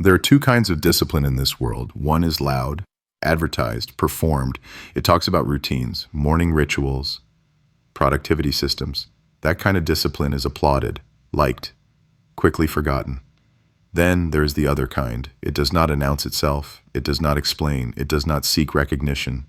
There are two kinds of discipline in this world. One is loud, advertised, performed. It talks about routines, morning rituals, productivity systems. That kind of discipline is applauded, liked, quickly forgotten. Then there is the other kind. It does not announce itself. It does not explain. It does not seek recognition.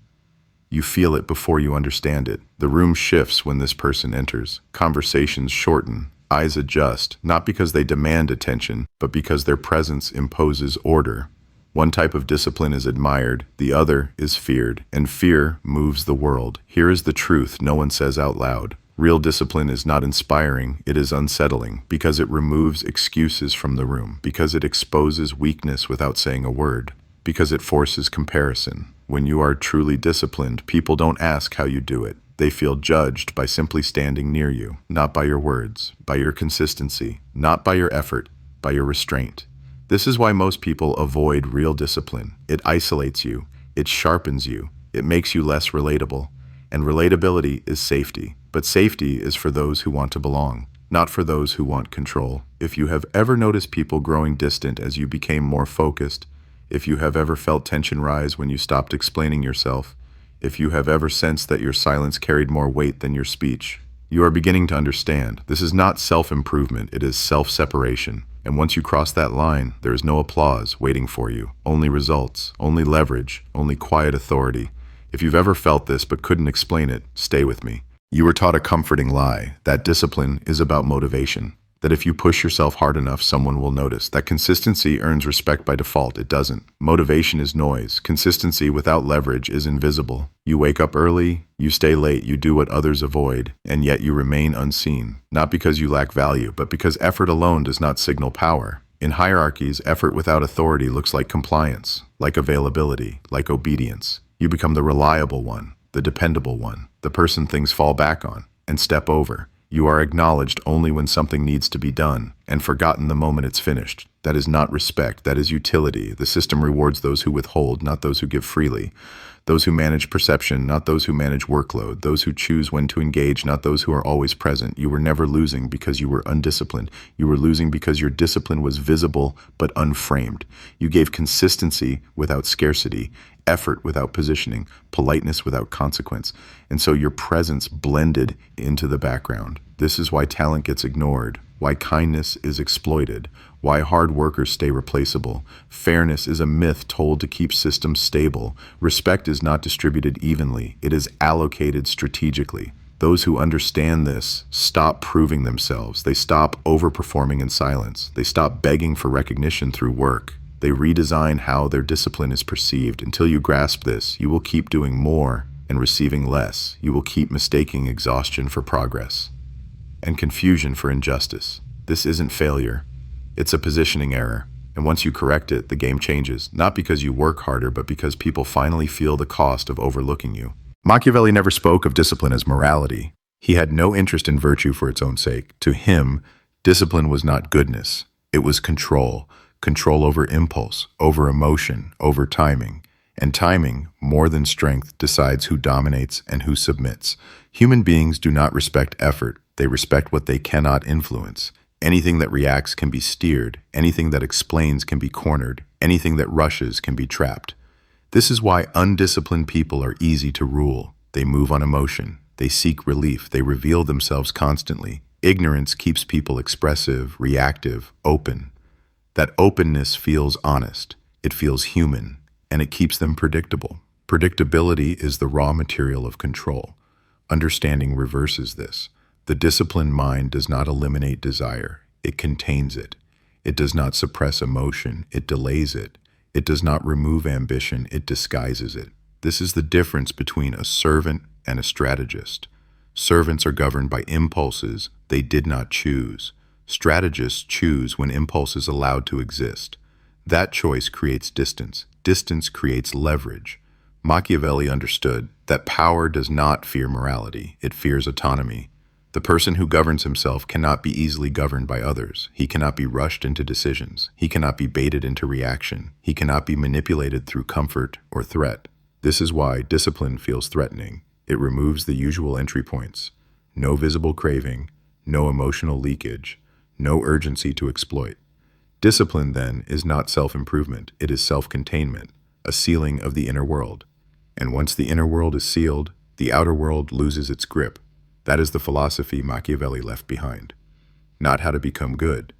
You feel it before you understand it. The room shifts when this person enters. Conversations shorten. Eyes adjust, not because they demand attention, but because their presence imposes order. One type of discipline is admired, the other is feared, and fear moves the world. Here is the truth no one says out loud. Real discipline is not inspiring, it is unsettling, because it removes excuses from the room, because it exposes weakness without saying a word, because it forces comparison. When you are truly disciplined, people don't ask how you do it. They feel judged by simply standing near you, not by your words, by your consistency, not by your effort, by your restraint. This is why most people avoid real discipline. It isolates you, it sharpens you, it makes you less relatable. And relatability is safety. But safety is for those who want to belong, not for those who want control. If you have ever noticed people growing distant as you became more focused, if you have ever felt tension rise when you stopped explaining yourself, if you have ever sensed that your silence carried more weight than your speech, you are beginning to understand. This is not self-improvement, it is self-separation. And once you cross that line, there is no applause waiting for you, only results, only leverage, only quiet authority. If you've ever felt this but couldn't explain it, stay with me. You were taught a comforting lie, that discipline is about motivation. That if you push yourself hard enough, someone will notice. That consistency earns respect by default. It doesn't. Motivation is noise. Consistency without leverage is invisible. You wake up early, you stay late, you do what others avoid, and yet you remain unseen. Not because you lack value, but because effort alone does not signal power. In hierarchies, effort without authority looks like compliance, like availability, like obedience. You become the reliable one, the dependable one, the person things fall back on and step over. You are acknowledged only when something needs to be done, and forgotten the moment it's finished. That is not respect, that is utility. The system rewards those who withhold, not those who give freely. Those who manage perception, not those who manage workload. Those who choose when to engage, not those who are always present. You were never losing because you were undisciplined. You were losing because your discipline was visible but unframed. You gave consistency without scarcity, effort without positioning, politeness without consequence. And so your presence blended into the background. This is why talent gets ignored, why kindness is exploited, why hard workers stay replaceable. Fairness is a myth told to keep systems stable. Respect is not distributed evenly, it is allocated strategically. Those who understand this stop proving themselves. They stop overperforming in silence. They stop begging for recognition through work. They redesign how their discipline is perceived. Until you grasp this, you will keep doing more and receiving less. You will keep mistaking exhaustion for progress and confusion for injustice. This isn't failure. It's a positioning error. And once you correct it, the game changes, not because you work harder, but because people finally feel the cost of overlooking you. Machiavelli never spoke of discipline as morality. He had no interest in virtue for its own sake. To him, discipline was not goodness. It was control. Control over impulse, over emotion, over timing. And timing, more than strength, decides who dominates and who submits. Human beings do not respect effort. They respect what they cannot influence. Anything that reacts can be steered. Anything that explains can be cornered. Anything that rushes can be trapped. This is why undisciplined people are easy to rule. They move on emotion. They seek relief. They reveal themselves constantly. Ignorance keeps people expressive, reactive, open. That openness feels honest, it feels human, and it keeps them predictable. Predictability is the raw material of control. Understanding reverses this. The disciplined mind does not eliminate desire, it contains it. It does not suppress emotion, it delays it. It does not remove ambition, it disguises it. This is the difference between a servant and a strategist. Servants are governed by impulses they did not choose. Strategists choose when impulse is allowed to exist. That choice creates distance. Distance creates leverage. Machiavelli understood that power does not fear morality, it fears autonomy. The person who governs himself cannot be easily governed by others. He cannot be rushed into decisions. He cannot be baited into reaction. He cannot be manipulated through comfort or threat. This is why discipline feels threatening. It removes the usual entry points. No visible craving, no emotional leakage, no urgency to exploit. Discipline, then, is not self-improvement, it is self-containment, a sealing of the inner world. And once the inner world is sealed, the outer world loses its grip. That is the philosophy Machiavelli left behind. Not how to become good,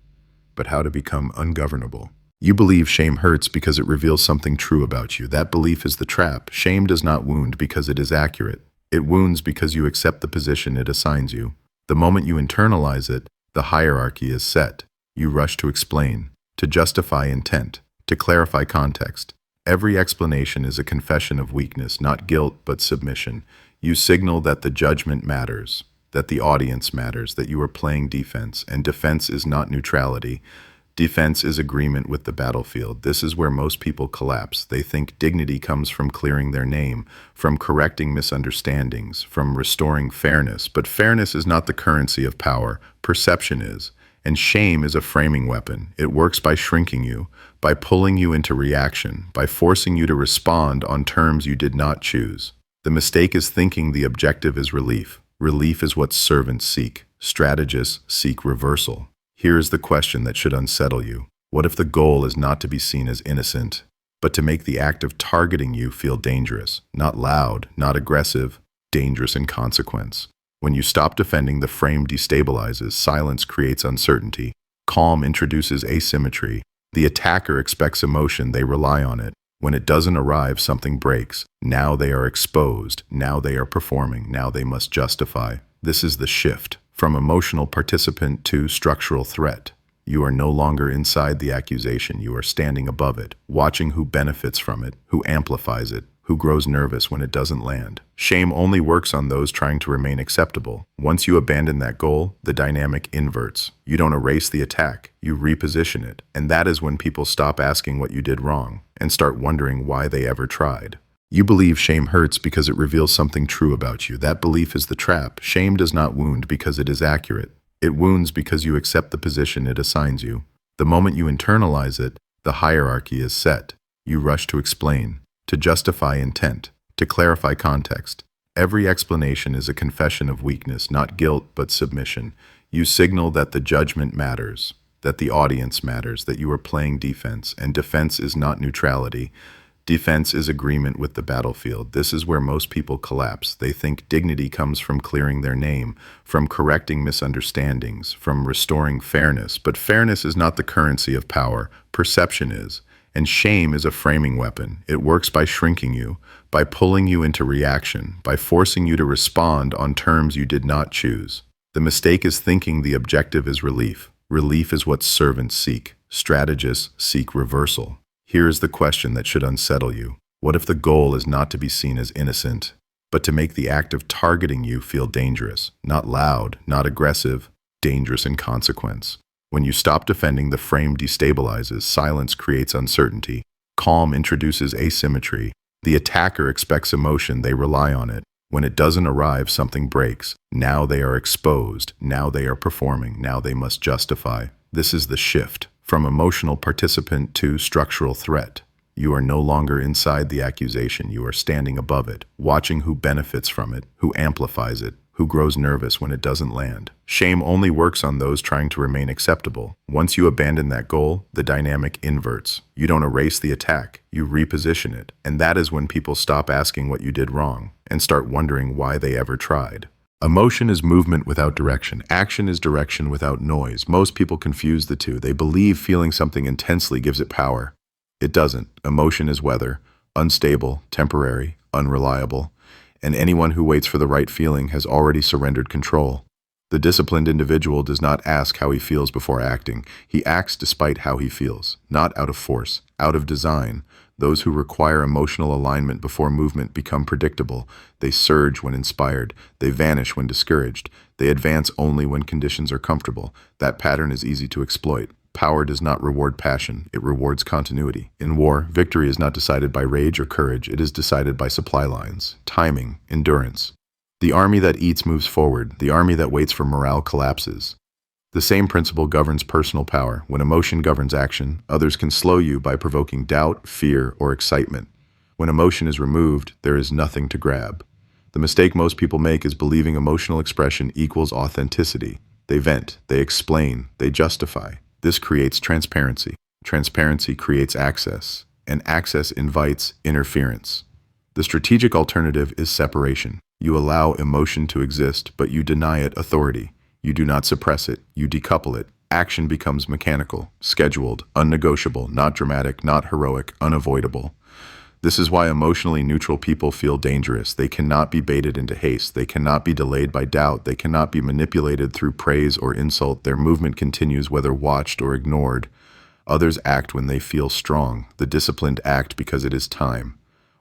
but how to become ungovernable. You believe shame hurts because it reveals something true about you. That belief is the trap. Shame does not wound because it is accurate. It wounds because you accept the position it assigns you. The moment you internalize it, the hierarchy is set. You rush to explain, to justify intent, to clarify context. Every explanation is a confession of weakness, not guilt, but submission. You signal that the judgment matters, that the audience matters, that you are playing defense, and defense is not neutrality. Defense is agreement with the battlefield. This is where most people collapse. They think dignity comes from clearing their name, from correcting misunderstandings, from restoring fairness. But fairness is not the currency of power. Perception is. And shame is a framing weapon. It works by shrinking you, by pulling you into reaction, by forcing you to respond on terms you did not choose. The mistake is thinking the objective is relief. Relief is what servants seek. Strategists seek reversal. Here is the question that should unsettle you. What if the goal is not to be seen as innocent, but to make the act of targeting you feel dangerous? Not loud, not aggressive, dangerous in consequence. When you stop defending, the frame destabilizes. Silence creates uncertainty. Calm introduces asymmetry. The attacker expects emotion, they rely on it. When it doesn't arrive, something breaks. Now they are exposed. Now they are performing. Now they must justify. This is the shift. From emotional participant to structural threat. You are no longer inside the accusation, you are standing above it, watching who benefits from it, who amplifies it, who grows nervous when it doesn't land. Shame only works on those trying to remain acceptable. Once you abandon that goal, the dynamic inverts. You don't erase the attack, you reposition it. And that is when people stop asking what you did wrong and start wondering why they ever tried. You believe shame hurts because it reveals something true about you. That belief is the trap. Shame does not wound because it is accurate. It wounds because you accept the position it assigns you. The moment you internalize it, the hierarchy is set. You rush to explain, to justify intent, to clarify context. Every explanation is a confession of weakness, not guilt, but submission. You signal that the judgment matters, that the audience matters, that you are playing defense, and defense is not neutrality. Defense is agreement with the battlefield. This is where most people collapse. They think dignity comes from clearing their name, from correcting misunderstandings, from restoring fairness. But fairness is not the currency of power. Perception is. And shame is a framing weapon. It works by shrinking you, by pulling you into reaction, by forcing you to respond on terms you did not choose. The mistake is thinking the objective is relief. Relief is what servants seek. Strategists seek reversal. Here is the question that should unsettle you. What if the goal is not to be seen as innocent, but to make the act of targeting you feel dangerous? Not loud, not aggressive, dangerous in consequence. When you stop defending, the frame destabilizes. Silence creates uncertainty. Calm introduces asymmetry. The attacker expects emotion, they rely on it. When it doesn't arrive, something breaks. Now they are exposed. Now they are performing. Now they must justify. This is the shift. From emotional participant to structural threat. You are no longer inside the accusation, you are standing above it, watching who benefits from it, who amplifies it, who grows nervous when it doesn't land. Shame only works on those trying to remain acceptable. Once you abandon that goal, the dynamic inverts. You don't erase the attack, you reposition it. And that is when people stop asking what you did wrong and start wondering why they ever tried. Emotion is movement without direction. Action is direction without noise. Most people confuse the two. They believe feeling something intensely gives it power. It doesn't. Emotion is weather, unstable, temporary, unreliable, and anyone who waits for the right feeling has already surrendered control. The disciplined individual does not ask how he feels before acting. He acts despite how he feels, not out of force, out of design. Those who require emotional alignment before movement become predictable. They surge when inspired. They vanish when discouraged. They advance only when conditions are comfortable. That pattern is easy to exploit. Power does not reward passion. It rewards continuity. In war, victory is not decided by rage or courage. It is decided by supply lines, timing, endurance. The army that eats moves forward. The army that waits for morale collapses. The same principle governs personal power. When emotion governs action, others can slow you by provoking doubt, fear, or excitement. When emotion is removed, there is nothing to grab. The mistake most people make is believing emotional expression equals authenticity. They vent, they explain, they justify. This creates transparency. Transparency creates access, and access invites interference. The strategic alternative is separation. You allow emotion to exist, but you deny it authority. You do not suppress it, you decouple it. Action becomes mechanical, scheduled, unnegotiable, not dramatic, not heroic, unavoidable. This is why emotionally neutral people feel dangerous. They cannot be baited into haste. They cannot be delayed by doubt. They cannot be manipulated through praise or insult. Their movement continues whether watched or ignored. Others act when they feel strong. The disciplined act because it is time.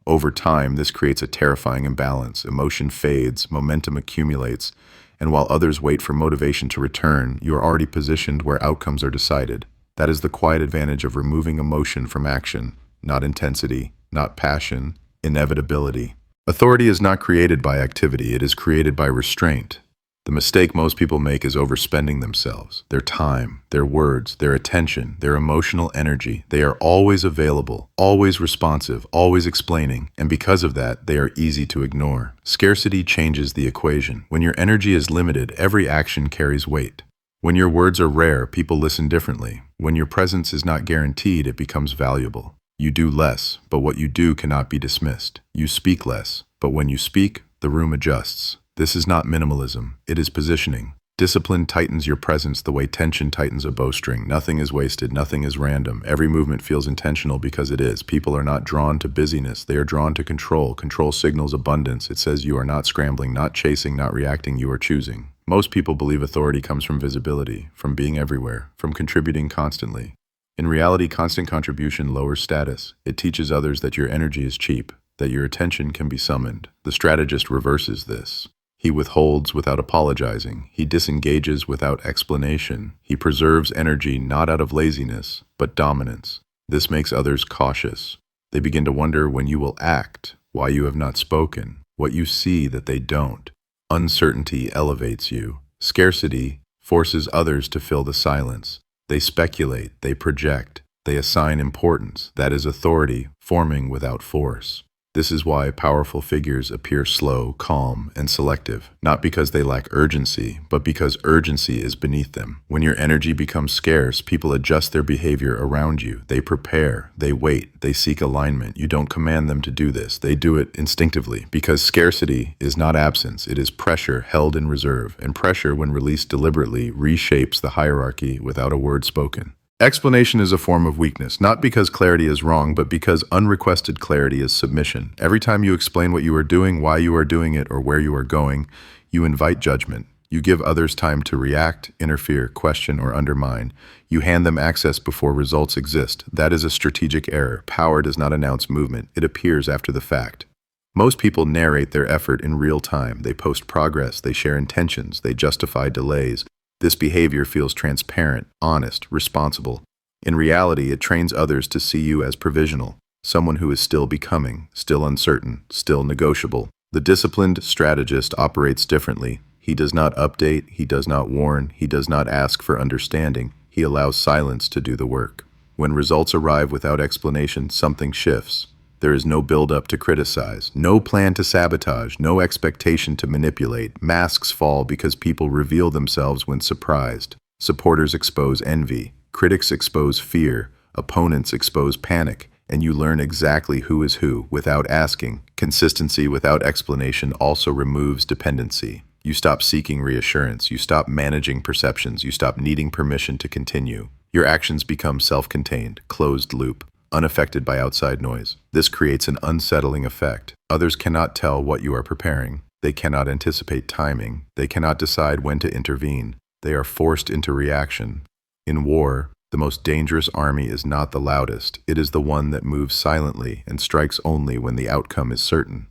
Over time, this creates a terrifying imbalance. Emotion fades, momentum accumulates, and while others wait for motivation to return, you are already positioned where outcomes are decided. That is the quiet advantage of removing emotion from action, not intensity, not passion, inevitability. Authority is not created by activity, it is created by restraint. The mistake most people make is overspending themselves, their time, their words, their attention, their emotional energy. They are always available, always responsive, always explaining, and because of that, they are easy to ignore. Scarcity changes the equation. When your energy is limited, every action carries weight. When your words are rare, people listen differently. When your presence is not guaranteed, it becomes valuable. You do less, but what you do cannot be dismissed. You speak less, but when you speak, the room adjusts. This is not minimalism, it is positioning. Discipline tightens your presence the way tension tightens a bowstring. Nothing is wasted, nothing is random. Every movement feels intentional because it is. People are not drawn to busyness, they are drawn to control. Control signals abundance. It says you are not scrambling, not chasing, not reacting, you are choosing. Most people believe authority comes from visibility, from being everywhere, from contributing constantly. In reality, constant contribution lowers status. It teaches others that your energy is cheap, that your attention can be summoned. The strategist reverses this. He withholds without apologizing. He disengages without explanation. He preserves energy not out of laziness, but dominance. This makes others cautious. They begin to wonder when you will act, why you have not spoken, what you see that they don't. Uncertainty elevates you. Scarcity forces others to fill the silence. They speculate, they project, they assign importance. That is authority forming without force. This is why powerful figures appear slow, calm, and selective, not because they lack urgency, but because urgency is beneath them. When your energy becomes scarce, people adjust their behavior around you. They prepare, they wait, they seek alignment. You don't command them to do this. They do it instinctively, because scarcity is not absence. It is pressure held in reserve, and pressure, when released deliberately, reshapes the hierarchy without a word spoken. Explanation is a form of weakness, not because clarity is wrong, but because unrequested clarity is submission. Every time you explain what you are doing, why you are doing it, or where you are going, you invite judgment. You give others time to react, interfere, question, or undermine. You hand them access before results exist. That is a strategic error. Power does not announce movement. It appears after the fact. Most people narrate their effort in real time. They post progress, they share intentions, they justify delays. This behavior feels transparent, honest, responsible. In reality, it trains others to see you as provisional, someone who is still becoming, still uncertain, still negotiable. The disciplined strategist operates differently. He does not update, he does not warn, he does not ask for understanding. He allows silence to do the work. When results arrive without explanation, something shifts. There is no build-up to criticize, no plan to sabotage, no expectation to manipulate. Masks fall because people reveal themselves when surprised. Supporters expose envy, critics expose fear, opponents expose panic, and you learn exactly who is who without asking. Consistency without explanation also removes dependency. You stop seeking reassurance, you stop managing perceptions, you stop needing permission to continue. Your actions become self-contained, closed loop, unaffected by outside noise. This creates an unsettling effect. Others cannot tell what you are preparing. They cannot anticipate timing. They cannot decide when to intervene. They are forced into reaction. In war, the most dangerous army is not the loudest. It is the one that moves silently and strikes only when the outcome is certain.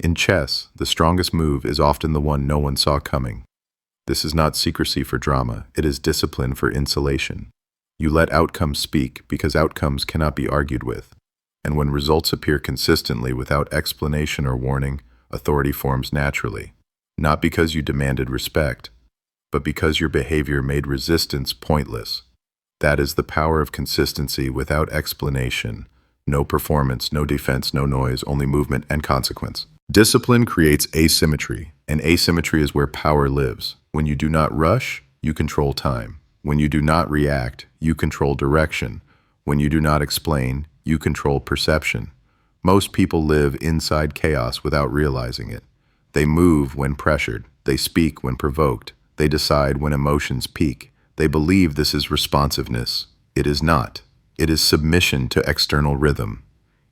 In chess, the strongest move is often the one no one saw coming. This is not secrecy for drama. It is discipline for insulation. You let outcomes speak because outcomes cannot be argued with. And when results appear consistently without explanation or warning, authority forms naturally. Not because you demanded respect, but because your behavior made resistance pointless. That is the power of consistency without explanation. No performance, no defense, no noise, only movement and consequence. Discipline creates asymmetry, and asymmetry is where power lives. When you do not rush, you control time. When you do not react, you control direction. When you do not explain, you control perception. Most people live inside chaos without realizing it. They move when pressured. They speak when provoked. They decide when emotions peak. They believe this is responsiveness. It is not. It is submission to external rhythm.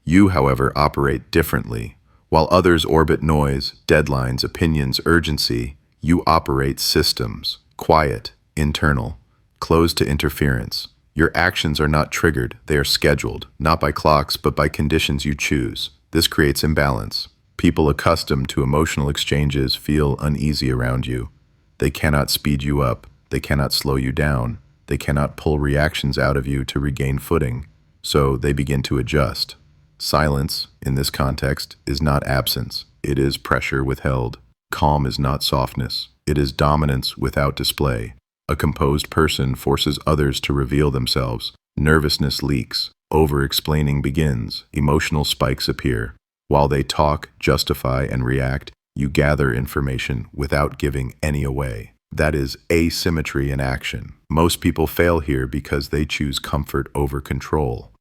You, however, operate differently. While others orbit noise, deadlines, opinions, urgency, you operate systems, quiet, internal, closed to interference. Your actions are not triggered, they are scheduled, not by clocks, but by conditions you choose. This creates imbalance. People accustomed to emotional exchanges feel uneasy around you. They cannot speed you up, they cannot slow you down, they cannot pull reactions out of you to regain footing, so they begin to adjust. Silence, in this context, is not absence. It is pressure withheld. Calm is not softness. It is dominance without display. A composed person forces others to reveal themselves. Nervousness leaks. Over-explaining begins. Emotional spikes appear. While they talk, justify, and react, you gather information without giving any away. That is asymmetry in action. Most people fail here because they choose comfort over control.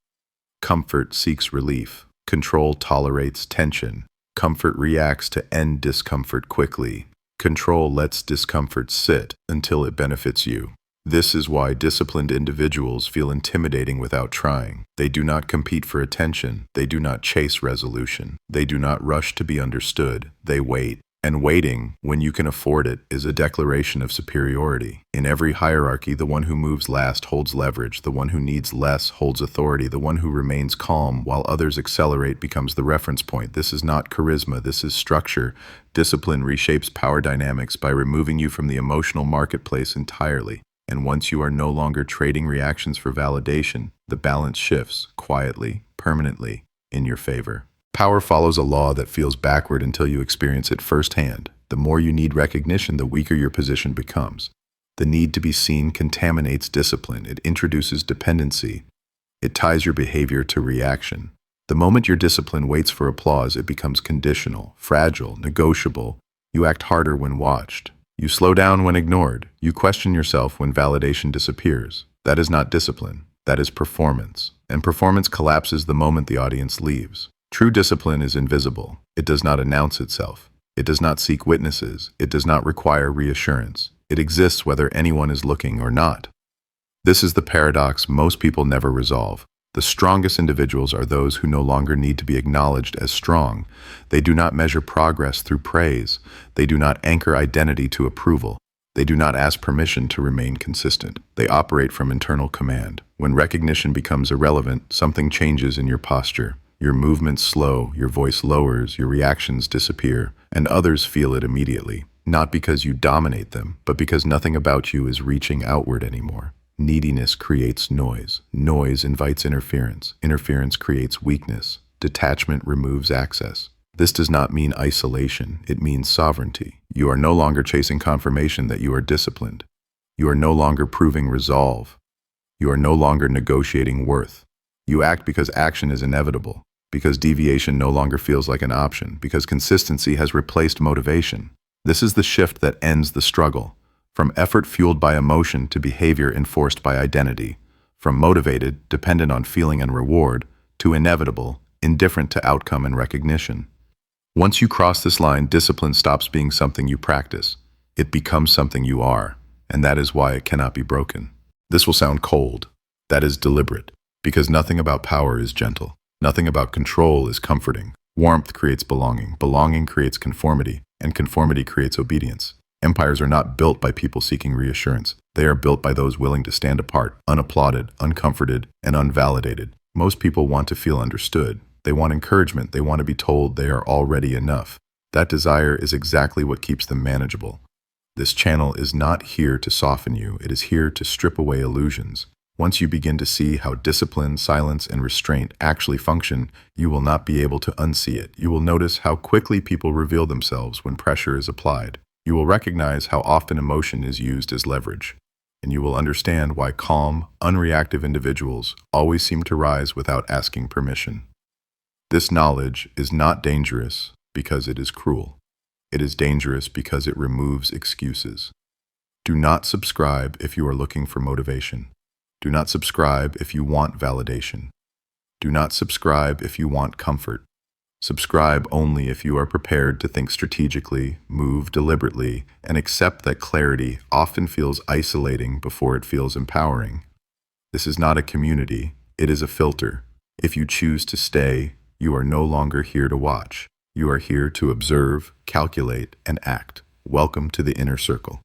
Comfort seeks relief. Control tolerates tension. Comfort reacts to end discomfort quickly. Control lets discomfort sit until it benefits you. This is why disciplined individuals feel intimidating without trying. They do not compete for attention. They do not chase resolution. They do not rush to be understood. They wait. And waiting, when you can afford it, is a declaration of superiority. In every hierarchy, the one who moves last holds leverage. The one who needs less holds authority. The one who remains calm while others accelerate becomes the reference point. This is not charisma, this is structure. Discipline reshapes power dynamics by removing you from the emotional marketplace entirely. And once you are no longer trading reactions for validation, the balance shifts, quietly, permanently, in your favor. Power follows a law that feels backward until you experience it firsthand. The more you need recognition, the weaker your position becomes. The need to be seen contaminates discipline. It introduces dependency. It ties your behavior to reaction. The moment your discipline waits for applause, it becomes conditional, fragile, negotiable. You act harder when watched. You slow down when ignored. You question yourself when validation disappears. That is not discipline. That is performance. And performance collapses the moment the audience leaves. True discipline is invisible. It does not announce itself. It does not seek witnesses. It does not require reassurance. It exists whether anyone is looking or not. This is the paradox most people never resolve. The strongest individuals are those who no longer need to be acknowledged as strong. They do not measure progress through praise. They do not anchor identity to approval. They do not ask permission to remain consistent. They operate from internal command. When recognition becomes irrelevant, something changes in your posture. Your movements slow, your voice lowers, your reactions disappear, and others feel it immediately. Not because you dominate them, but because nothing about you is reaching outward anymore. Neediness creates noise. Noise invites interference. Interference creates weakness. Detachment removes access. This does not mean isolation. It means sovereignty. You are no longer chasing confirmation that you are disciplined. You are no longer proving resolve. You are no longer negotiating worth. You act because action is inevitable. Because deviation no longer feels like an option, because consistency has replaced motivation. This is the shift that ends the struggle, from effort fueled by emotion to behavior enforced by identity, from motivated, dependent on feeling and reward, to inevitable, indifferent to outcome and recognition. Once you cross this line, discipline stops being something you practice. It becomes something you are, and that is why it cannot be broken. This will sound cold. That is deliberate, because nothing about power is gentle. Nothing about control is comforting. Warmth creates belonging. Belonging creates conformity, and conformity creates obedience. Empires are not built by people seeking reassurance. They are built by those willing to stand apart, unapplauded, uncomforted, and unvalidated. Most people want to feel understood. They want encouragement. They want to be told they are already enough. That desire is exactly what keeps them manageable. This channel is not here to soften you. It is here to strip away illusions. Once you begin to see how discipline, silence, and restraint actually function, you will not be able to unsee it. You will notice how quickly people reveal themselves when pressure is applied. You will recognize how often emotion is used as leverage. And you will understand why calm, unreactive individuals always seem to rise without asking permission. This knowledge is not dangerous because it is cruel. It is dangerous because it removes excuses. Do not subscribe if you are looking for motivation. Do not subscribe if you want validation. Do not subscribe if you want comfort. Subscribe only if you are prepared to think strategically, move deliberately, and accept that clarity often feels isolating before it feels empowering. This is not a community, it is a filter. If you choose to stay, you are no longer here to watch. You are here to observe, calculate, and act. Welcome to the inner circle.